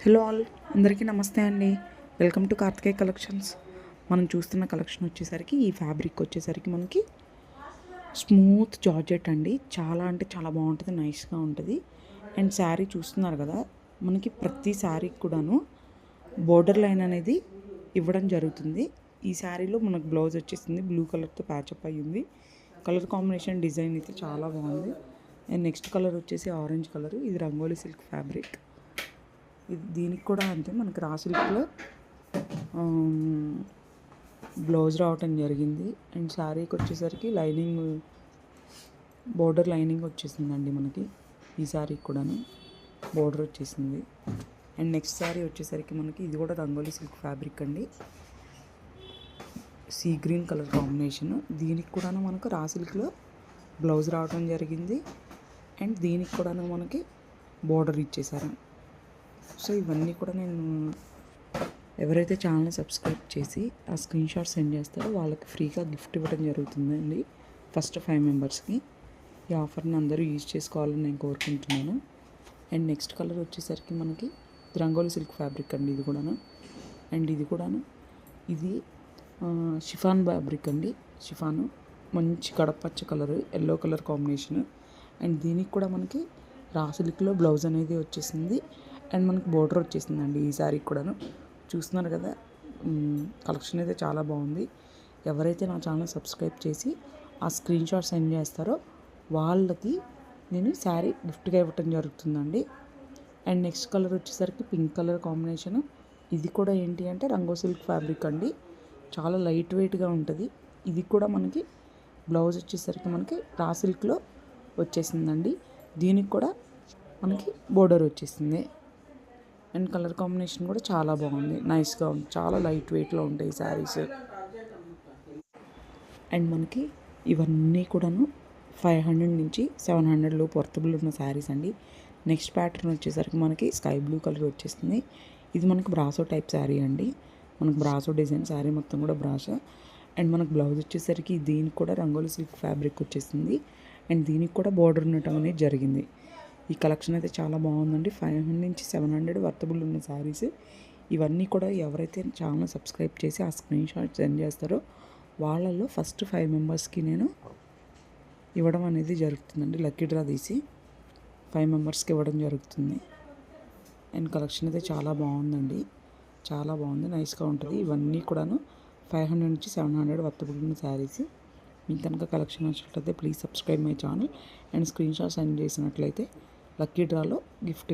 Hello all, అందరికీ నమస్తే అండి. Welcome to Karthikeya collections. మనం చూస్తున్న కలెక్షన్ వచ్చేసరికి ఈ ఫ్యాబ్రిక్ వచ్చేసరికి మనకి స్మూత్ జార్జెట్ అండి. చాలా అంటే చాలా బాగుంటుంది, నైస్గా ఉంటుంది. అండ్ శారీ చూస్తున్నారు కదా, మనకి ప్రతి శారీకి కూడాను బోర్డర్ లైన్ అనేది ఇవ్వడం జరుగుతుంది. ఈ శారీలో మనకు బ్లౌజ్ వచ్చేసింది, బ్లూ కలర్తో ప్యాచప్ అయ్యింది. కలర్ కాంబినేషన్ డిజైన్ అయితే చాలా బాగుంది. అండ్ నెక్స్ట్ కలర్ వచ్చేసి ఆరెంజ్ కలర్. ఇది రంగోలీ సిల్క్ ఫ్యాబ్రిక్. దీనికి కూడా అంతే, మనకి రా సిల్క్లో బ్లౌజ్ రావటం జరిగింది. అండ్ శారీకి వచ్చేసరికి లైనింగ్, బోర్డర్ లైనింగ్ వచ్చేసిందండి మనకి. ఈ శారీకి కూడాను బోర్డర్ వచ్చేసింది. అండ్ నెక్స్ట్ శారీ వచ్చేసరికి మనకి ఇది కూడా రంగోలీ సిల్క్ ఫ్యాబ్రిక్ అండి. Sea green colour combination. దీనికి కూడాను మనకు రా సిల్క్లో బ్లౌజ్ రావటం జరిగింది. అండ్ దీనికి కూడాను మనకి బోర్డర్ ఇచ్చేసారు. సో ఇవన్నీ కూడా నేను ఎవరైతే ఛానల్ని సబ్స్క్రైబ్ చేసి ఆ స్క్రీన్ షాట్ సెండ్ చేస్తారో వాళ్ళకి ఫ్రీగా గిఫ్ట్ ఇవ్వడం జరుగుతుందండి. ఫస్ట్ 5 మెంబర్స్కి ఈ ఆఫర్ని అందరూ యూజ్ చేసుకోవాలని నేను కోరుకుంటున్నాను. అండ్ నెక్స్ట్ కలర్ వచ్చేసరికి మనకి రంగోలీ సిల్క్ ఫ్యాబ్రిక్ అండి ఇది కూడాను. అండ్ ఇది కూడాను ఇది షిఫాన్ ఫ్యాబ్రిక్ అండి. షిఫాను మంచి కడపచ్చ colour, yellow colour combination. And దీనికి కూడా మనకి రా సిల్క్లో బ్లౌజ్ అనేది వచ్చేసింది. అండ్ మనకి బోర్డర్ వచ్చేసిందండి ఈ శారీకి కూడాను. చూస్తున్నారు కదా, కలెక్షన్ అయితే చాలా బాగుంది. ఎవరైతే నా ఛానల్ సబ్స్క్రైబ్ చేసి ఆ స్క్రీన్ షాట్ సెండ్ చేస్తారో వాళ్ళకి నేను శారీ గిఫ్ట్గా ఇవ్వటం జరుగుతుందండి. అండ్ నెక్స్ట్ కలర్ వచ్చేసరికి పింక్ కలర్ కాంబినేషన్. ఇది కూడా ఏంటి అంటే రంగో సిల్క్ ఫ్యాబ్రిక్ అండి. చాలా లైట్ వెయిట్గా ఉంటుంది. ఇది కూడా మనకి బ్లౌజ్ వచ్చేసరికి మనకి రా సిల్క్లో వచ్చేసిందండి. దీనికి కూడా మనకి బోర్డర్ వచ్చేసింది. అండ్ కలర్ కాంబినేషన్ కూడా చాలా బాగుంది, నైస్గా ఉంది. చాలా లైట్ వెయిట్లో ఉంటాయి శారీస్. అండ్ మనకి ఇవన్నీ కూడాను 500 నుంచి 700 లోపు వర్తబుల్ ఉన్న శారీస్ అండి. నెక్స్ట్ ప్యాటర్న్ వచ్చేసరికి మనకి స్కై బ్లూ కలర్ వచ్చేస్తుంది. ఇది మనకి బ్రాసో టైప్ శారీ అండి. మనకు బ్రాసో డిజైన్ శారీ మొత్తం కూడా బ్రాసో. అండ్ మనకు బ్లౌజ్ వచ్చేసరికి దీనికి కూడా రంగోలీ సిల్క్ ఫ్యాబ్రిక్ వచ్చేసింది. అండ్ దీనికి కూడా బోర్డర్ ఉండటం అనేది జరిగింది. ఈ కలెక్షన్ అయితే చాలా బాగుందండి. 500 నుంచి 700 వర్తబుల్ ఉన్న శారీస్. ఇవన్నీ కూడా ఎవరైతే ఛానల్ సబ్స్క్రైబ్ చేసి ఆ స్క్రీన్ షాట్ సెండ్ చేస్తారో వాళ్ళల్లో ఫస్ట్ 5 మెంబర్స్కి నేను ఇవ్వడం అనేది జరుగుతుందండి. లక్కీ డ్రా తీసి 5 మెంబర్స్కి ఇవ్వడం జరుగుతుంది. అండ్ కలెక్షన్ అయితే చాలా బాగుందండి, చాలా బాగుంది, నైస్గా ఉంటుంది. ఇవన్నీ కూడాను 500 నుంచి 700 వర్తబుల్ ఉన్న శారీస్. మీకు కనుక కలెక్షన్ నచ్చినట్లయితే please subscribe my channel. And screen shot send చేసినట్లయితే లక్కీ డ్రాలో గిఫ్ట్